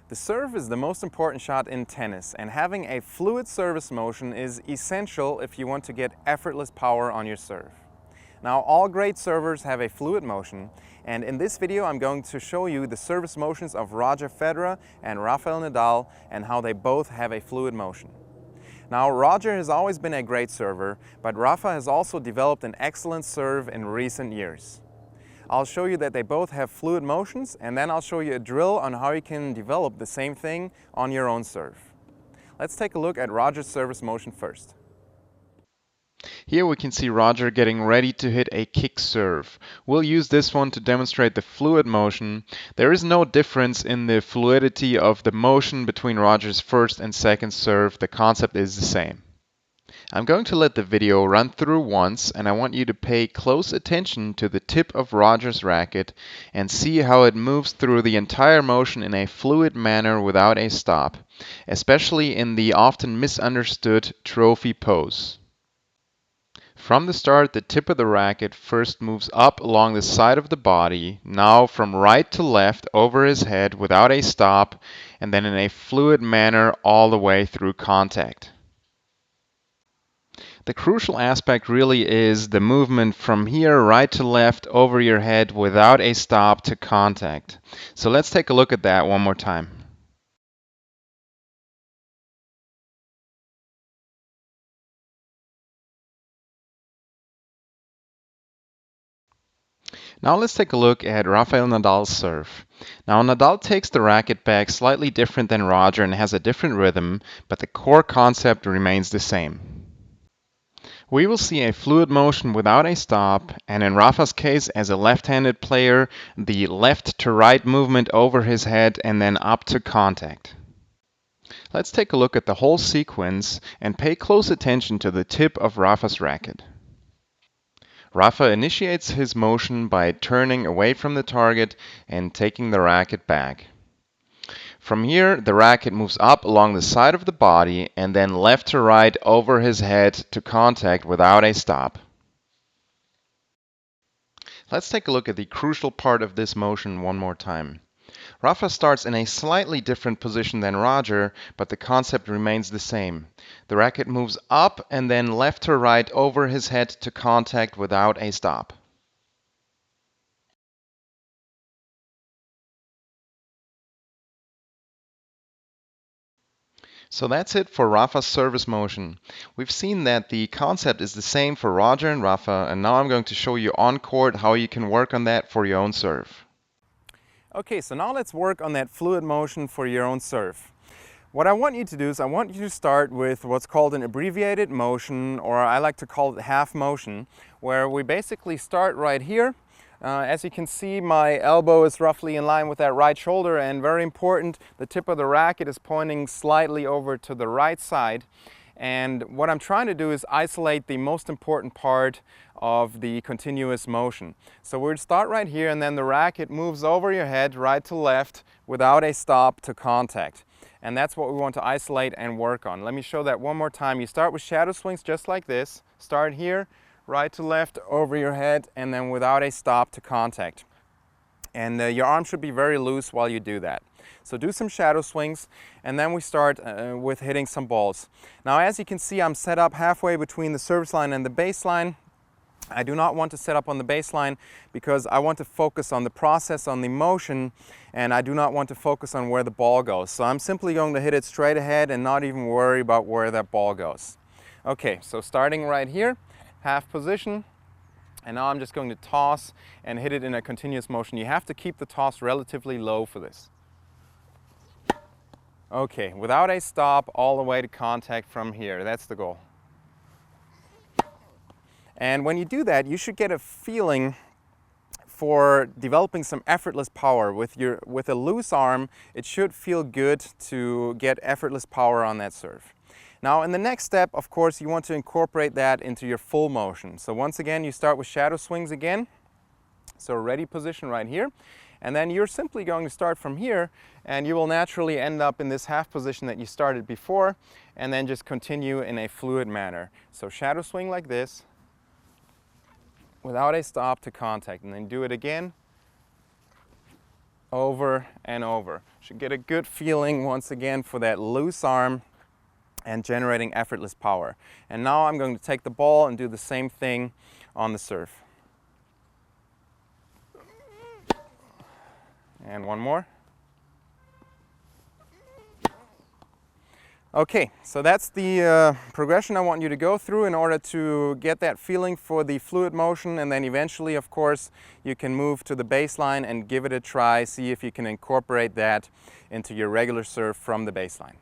The serve is the most important shot in tennis, and having a fluid service motion is essential if you want to get effortless power on your serve. Now, all great servers have a fluid motion, and in this video I'm going to show you the service motions of Roger Federer and Rafael Nadal and how they both have a fluid motion. Now, Roger has always been a great server, but Rafa has also developed an excellent serve in recent years. I'll show you that they both have fluid motions, and then I'll show you a drill on how you can develop the same thing on your own serve. Let's take a look at Roger's service motion first. Here we can see Roger getting ready to hit a kick serve. We'll use this one to demonstrate the fluid motion. There is no difference in the fluidity of the motion between Roger's first and second serve. The concept is the same. I'm going to let the video run through once, and I want you to pay close attention to the tip of Roger's racket and see how it moves through the entire motion in a fluid manner without a stop, especially in the often misunderstood trophy pose. From the start, the tip of the racket first moves up along the side of the body, now from right to left over his head without a stop, and then in a fluid manner all the way through contact. The crucial aspect really is the movement from here right to left over your head without a stop to contact. So let's take a look at that one more time. Now let's take a look at Rafael Nadal's serve. Now Nadal takes the racket back slightly different than Roger and has a different rhythm, but the core concept remains the same. We will see a fluid motion without a stop, and in Rafa's case as a left-handed player, the left to right movement over his head and then up to contact. Let's take a look at the whole sequence and pay close attention to the tip of Rafa's racket. Rafa initiates his motion by turning away from the target and taking the racket back. From here, the racket moves up along the side of the body and then left to right over his head to contact without a stop. Let's take a look at the crucial part of this motion one more time. Rafa starts in a slightly different position than Roger, but the concept remains the same. The racket moves up and then left to right over his head to contact without a stop. So that's it for Rafa's service motion. We've seen that the concept is the same for Roger and Rafa, and now I'm going to show you on court how you can work on that for your own serve. Okay, so now let's work on that fluid motion for your own serve. What I want you to do is I want you to start with what's called an abbreviated motion, or I like to call it half motion, where we basically start right here. As you can see, my elbow is roughly in line with that right shoulder, and very important, the tip of the racket is pointing slightly over to the right side. And what I'm trying to do is isolate the most important part of the continuous motion. So we'll start right here, and then the racket moves over your head right to left without a stop to contact. And that's what we want to isolate and work on. Let me show that one more time. You start with shadow swings just like this. Start here, right to left over your head, and then without a stop to contact. And your arm should be very loose while you do that. So do some shadow swings, and then we start with hitting some balls. Now, as you can see, I'm set up halfway between the service line and the baseline. I do not want to set up on the baseline because I want to focus on the process, on the motion, and I do not want to focus on where the ball goes. So I'm simply going to hit it straight ahead and not even worry about where that ball goes. Okay, so starting right here, half position, and now I'm just going to toss and hit it in a continuous motion. You have to keep the toss relatively low for this. Okay, without a stop, all the way to contact from here. That's the goal. And when you do that, you should get a feeling for developing some effortless power. With a loose arm, it should feel good to get effortless power on that serve. Now, in the next step, of course, you want to incorporate that into your full motion. So once again, you start with shadow swings again. So ready position right here. And then you're simply going to start from here, and you will naturally end up in this half position that you started before, and then just continue in a fluid manner. So shadow swing like this, without a stop to contact, and then do it again. over and over. Should get a good feeling once again for that loose arm and generating effortless power. And now I'm going to take the ball and do the same thing on the serve. And one more. Okay, so that's the progression I want you to go through in order to get that feeling for the fluid motion, and then eventually, of course, you can move to the baseline and give it a try, see if you can incorporate that into your regular serve from the baseline.